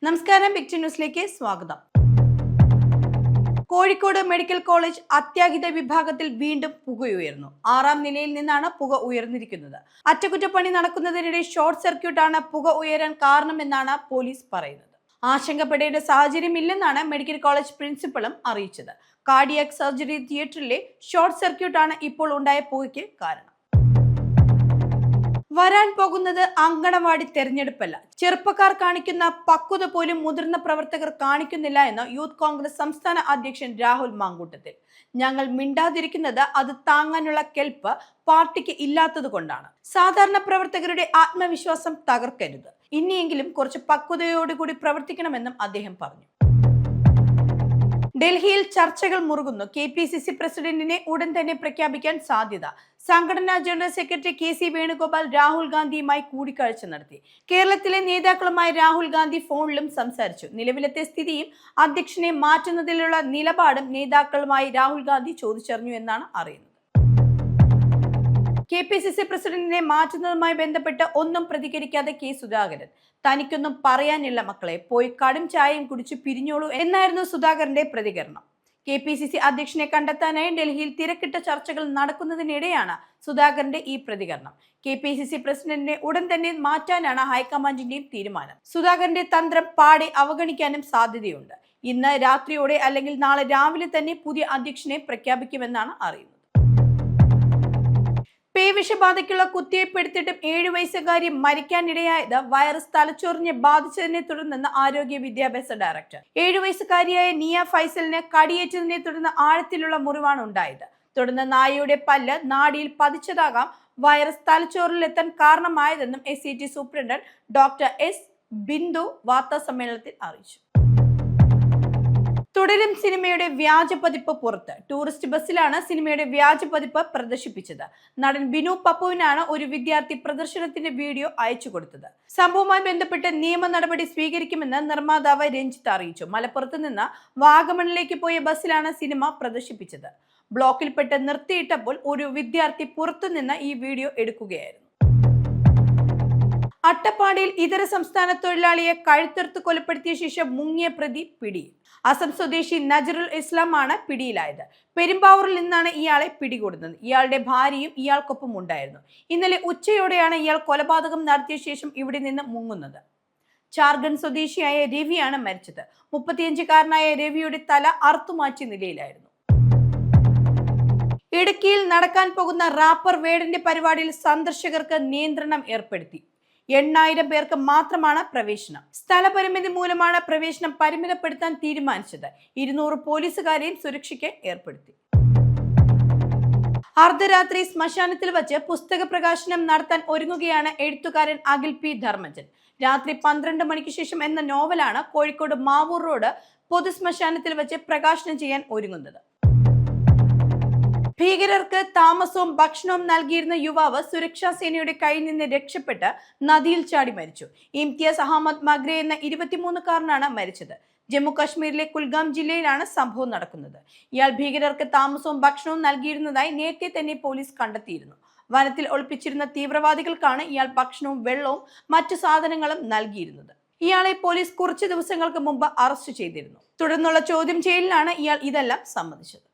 നമസ്കാരം, ബിഗ് ന്യൂസിലേക്ക് സ്വാഗതം. കോഴിക്കോട് മെഡിക്കൽ കോളേജ് അത്യാഹിത വിഭാഗത്തിൽ വീണ്ടും പുകയുയർന്നു. 6ാം നിലയിൽ നിന്നാണ് പുക ഉയർന്നിരിക്കുന്നത്. അറ്റകുറ്റപ്പണി നടക്കുന്നതിനിടെ ഷോർട്ട് സർക്യൂട്ടാണ് പുക ഉയരാൻ കാരണമെന്നാണ് പോലീസ് പറയുന്നത്. ആശങ്കപ്പെടേണ്ട സാഹചര്യമില്ലെന്നാണ് മെഡിക്കൽ കോളേജ് പ്രിൻസിപ്പളും അറിയിച്ചത്. കാർഡിയാക് സർജറി തിയേറ്ററിലെ ഷോർട്ട് സർക്യൂട്ടാണ് ഇപ്പോൾ ഉണ്ടായ പുകയ്ക്ക് കാരണം. വരാൻ പോകുന്നത് അങ്കണവാടി തെരഞ്ഞെടുപ്പല്ല. ചെറുപ്പക്കാർ കാണിക്കുന്ന പക്വത പോലും മുതിർന്ന പ്രവർത്തകർ കാണിക്കുന്നില്ല എന്ന് യൂത്ത് കോൺഗ്രസ് സംസ്ഥാന അധ്യക്ഷൻ രാഹുൽ മാങ്കൂട്ടത്തിൽ. ഞങ്ങൾ മിണ്ടാതിരിക്കുന്നത് അത് താങ്ങാനുള്ള കെൽപ്പ് പാർട്ടിക്ക് ഇല്ലാത്തത് കൊണ്ടാണ്. സാധാരണ പ്രവർത്തകരുടെ ആത്മവിശ്വാസം തകർക്കരുത്. ഇനിയെങ്കിലും കുറച്ച് പക്വതയോടുകൂടി പ്രവർത്തിക്കണമെന്നും അദ്ദേഹം പറഞ്ഞു. ഡൽഹിയിൽ ചർച്ചകൾ മുറുകുന്നു. KPCC പ്രസിഡന്റിനെ ഉടൻ തന്നെ പ്രഖ്യാപിക്കാൻ സാധ്യത. സംഘടനാ general secretary KC Venugopal Rahul ഗാന്ധിയുമായി കൂടിക്കാഴ്ച നടത്തി. കേരളത്തിലെ നേതാക്കളുമായി രാഹുൽ ഗാന്ധി ഫോണിലും സംസാരിച്ചു. നിലവിലത്തെ സ്ഥിതിയും അധ്യക്ഷനെ മാറ്റുന്നതിലുള്ള നിലപാടും നേതാക്കളുമായി രാഹുൽ ഗാന്ധി ചോദിച്ചറിഞ്ഞു എന്നാണ് അറിയുന്നത്. KPCC പ്രസിഡന്റിനെ മാറ്റുന്നതുമായി ബന്ധപ്പെട്ട് ഒന്നും പ്രതികരിക്കാതെ K സുധാകരൻ. തനിക്കൊന്നും പറയാനില്ല മക്കളെ, പോയി കടും ചായയും കുടിച്ച് പിരിഞ്ഞോളൂ എന്നായിരുന്നു സുധാകരന്റെ പ്രതികരണം. KPCC അധ്യക്ഷനെ കണ്ടെത്താനായി ഡൽഹിയിൽ തിരക്കിട്ട ചർച്ചകൾ നടക്കുന്നതിനിടെയാണ് സുധാകരന്റെ ഈ പ്രതികരണം. KPCC പ്രസിഡന്റിനെ ഉടൻ തന്നെ മാറ്റാനാണ് ഹൈക്കമാൻഡിന്റെയും തീരുമാനം. സുധാകരന്റെ തന്ത്രം പാടെ അവഗണിക്കാനും സാധ്യതയുണ്ട്. ഇന്ന് രാത്രിയോടെ അല്ലെങ്കിൽ നാളെ രാവിലെ തന്നെ പുതിയ അധ്യക്ഷനെ പ്രഖ്യാപിക്കുമെന്നാണ് അറിയുന്നത്. പേവിഷബാധയ്ക്കുള്ള കുത്തിവയ്പ് എടുത്തിട്ടും 7 വയസ്സുകാരി മരിക്കാനിടയായത് വൈറസ് തലച്ചോറിനെ ബാധിച്ചതിനെ തുടർന്നെന്ന് ആരോഗ്യ വിദ്യാഭ്യാസ ഡയറക്ടർ. 7 വയസ്സുകാരിയായ നിയ ഫൈസലിന് കടിയേറ്റതിനെ തുടർന്ന് ആഴത്തിലുള്ള മുറിവാണ് ഉണ്ടായത്. തുടർന്ന് നായയുടെ പല്ല് നാഡിയിൽ പതിച്ചതാകാം വൈറസ് തലച്ചോറിൽ എത്താൻ കാരണമായതെന്നും SCT superintendent doctor S. Bindu വാർത്താസമ്മേളനത്തിൽ അറിയിച്ചു. തുടരും സിനിമയുടെ വ്യാജ പതിപ്പ് പുറത്ത്. ടൂറിസ്റ്റ് ബസ്സിലാണ് സിനിമയുടെ വ്യാജ പതിപ്പ് പ്രദർശിപ്പിച്ചത്. നടൻ ബിനു പപ്പുവിനാണ് ഒരു വിദ്യാർത്ഥി പ്രദർശനത്തിന്റെ വീഡിയോ അയച്ചു കൊടുത്തത്. സംഭവവുമായി ബന്ധപ്പെട്ട് നിയമ നടപടി സ്വീകരിക്കുമെന്ന് നിർമ്മാതാവ് രഞ്ജിത്ത് അറിയിച്ചു. മലപ്പുറത്ത് നിന്ന് വാഗമണിലേക്ക് പോയ ബസ്സിലാണ് സിനിമ പ്രദർശിപ്പിച്ചത്. ബ്ലോക്കിൽപ്പെട്ട് നിർത്തിയിട്ടപ്പോൾ ഒരു വിദ്യാർത്ഥി പുറത്തുനിന്ന് ഈ വീഡിയോ എടുക്കുകയായിരുന്നു. അട്ടപ്പാടിയിൽ ഇതര സംസ്ഥാന തൊഴിലാളിയെ കഴുത്തെടുത്ത് കൊലപ്പെടുത്തിയ ശേഷം മുങ്ങിയ പ്രതി പിടിയിൽ. അസം സ്വദേശി നജറുൽ ഇസ്ലാം ആണ് പിടിയിലായത്. പെരുമ്പാവൂരിൽ നിന്നാണ് ഇയാളെ പിടികൂടുന്നത്. ഇയാളുടെ ഭാര്യയും ഇയാൾക്കൊപ്പം ഉണ്ടായിരുന്നു. ഇന്നലെ ഉച്ചയോടെയാണ് ഇയാൾ കൊലപാതകം നടത്തിയ ശേഷം ഇവിടെ നിന്ന് മുങ്ങുന്നത്. ജാർഖണ്ഡ് സ്വദേശിയായ രവിയാണ് മരിച്ചത്. 35-കാരനായ രവിയുടെ തല അറുത്തുമാറ്റിയ നിലയിലായിരുന്നു. ഇടുക്കിയിൽ നടക്കാൻ പോകുന്ന റാപ്പർ വേടന്റെ പരിപാടിയിൽ സന്ദർശകർക്ക് നിയന്ത്രണം ഏർപ്പെടുത്തി. 8,000 പേർക്ക് മാത്രമാണ് പ്രവേശനം. സ്ഥലപരിമിതി മൂലമാണ് പ്രവേശനം പരിമിതപ്പെടുത്താൻ തീരുമാനിച്ചത്. 200 പോലീസുകാരെയും സുരക്ഷയ്ക്ക് ഏർപ്പെടുത്തി. അർദ്ധരാത്രി ശ്മശാനത്തിൽ വച്ച് പുസ്തക പ്രകാശനം നടത്താൻ ഒരുങ്ങുകയാണ് എഴുത്തുകാരൻ അഖിൽ P. ധർമ്മജൻ. രാത്രി 12 മണിക്ക് ശേഷം എന്ന നോവലാണ് കോഴിക്കോട് മാവൂർ റോഡ് പൊതുശ്മശാനത്തിൽ വെച്ച് പ്രകാശനം ചെയ്യാൻ ഒരുങ്ങുന്നത്. ഭീകരർക്ക് താമസവും ഭക്ഷണവും നൽകിയിരുന്ന യുവാവ് സുരക്ഷാ സേനയുടെ കയ്യിൽ നിന്ന് രക്ഷപ്പെട്ട് നദിയിൽ ചാടി മരിച്ചു. ഇംതിയാസ് അഹമ്മദ് മഗ്രെ എന്ന 23-കാരനാണ് മരിച്ചത്. ജമ്മു കാശ്മീരിലെ കുൽഗാം ജില്ലയിലാണ് സംഭവം നടക്കുന്നത്. ഇയാൾ ഭീകരർക്ക് താമസവും ഭക്ഷണവും നൽകിയിരുന്നതായി നേരത്തെ തന്നെ പോലീസ് കണ്ടെത്തിയിരുന്നു. വനത്തിൽ ഒളിപ്പിച്ചിരുന്ന തീവ്രവാദികൾക്കാണ് ഇയാൾ ഭക്ഷണവും വെള്ളവും മറ്റു സാധനങ്ങളും നൽകിയിരുന്നത്. ഇയാളെ പോലീസ് കുറച്ച് ദിവസങ്ങൾക്ക് മുമ്പ് അറസ്റ്റ് ചെയ്തിരുന്നു. തുടർന്നുള്ള ചോദ്യം ചെയ്യലിലാണ് ഇയാൾ ഇതെല്ലാം സമ്മതിച്ചത്.